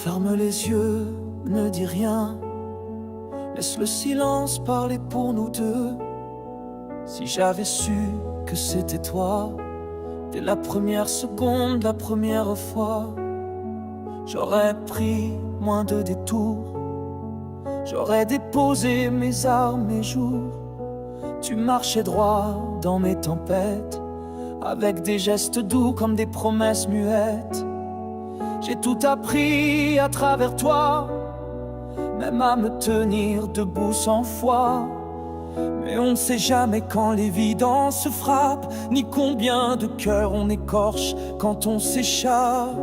Ferme les yeux, ne dis rien. Laisse le silence parler pour nous deux. Si j'avais su que c'était toi, dès la première seconde, la première fois, j'aurais pris moins de détours. J'aurais déposé mes armes, mes jours. Tu marchais droit dans mes tempêtes, avec des gestes doux comme des promesses muettes. J'ai tout appris à travers toi, même à me tenir debout sans foi. Mais on ne sait jamais quand l'évidence frappe, ni combien de cœurs on écorche quand on s'échappe.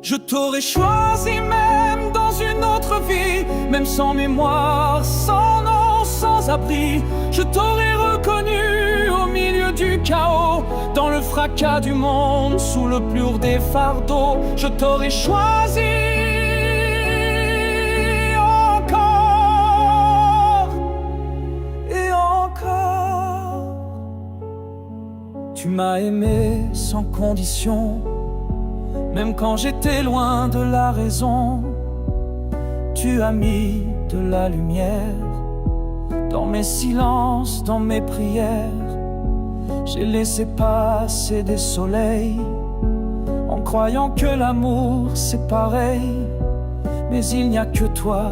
Je t'aurais choisi même dans une autre vie, même sans mémoire, sans nom, sans abri. Je t'aurais reconnu au milieu du chaos, dans le fracas du monde, sous le plus lourd des fardeaux. Je t'aurais choisi encore et encore. Tu m'as aimé sans condition, même quand j'étais loin de la raison. Tu as mis de la lumière dans mes silences, dans mes prières. J'ai laissé passer des soleils en croyant que l'amour c'est pareil. Mais il n'y a que toi,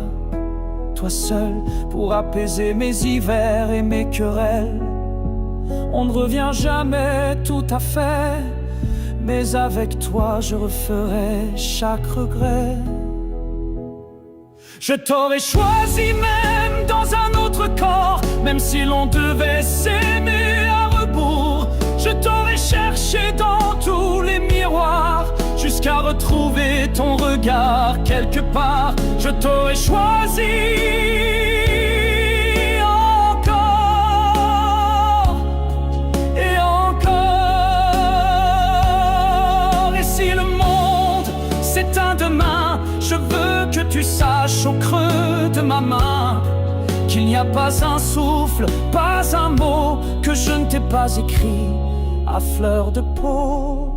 toi seul, pour apaiser mes hivers et mes querelles. On ne revient jamais tout à fait, mais avec toi je referai chaque regret. Je t'aurais choisi même dans un autre corps, même si l'on devait s'aimer à rebours. Je t'aurais cherché dans tous les miroirs, jusqu'à retrouver ton regard quelque part. Je t'aurais choisi encore et encore. Et si le monde s'éteint demain, je veux que tu saches au creux de ma main qu'il n'y a pas un souffle, pas un mot que je ne t'ai pas écrit à fleur de peau.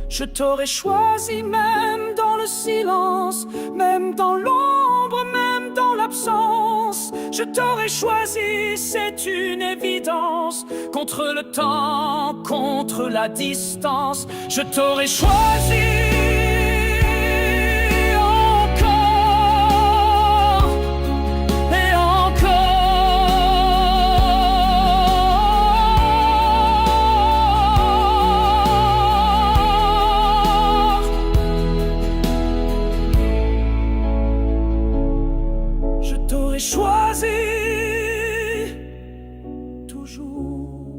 Je t'aurais choisi même dans le silence, même dans l'ombre, même dans l'absence. Je t'aurais choisi, c'est une évidence, contre le temps, contre la distance. Je t'aurais choisi choisi toujours.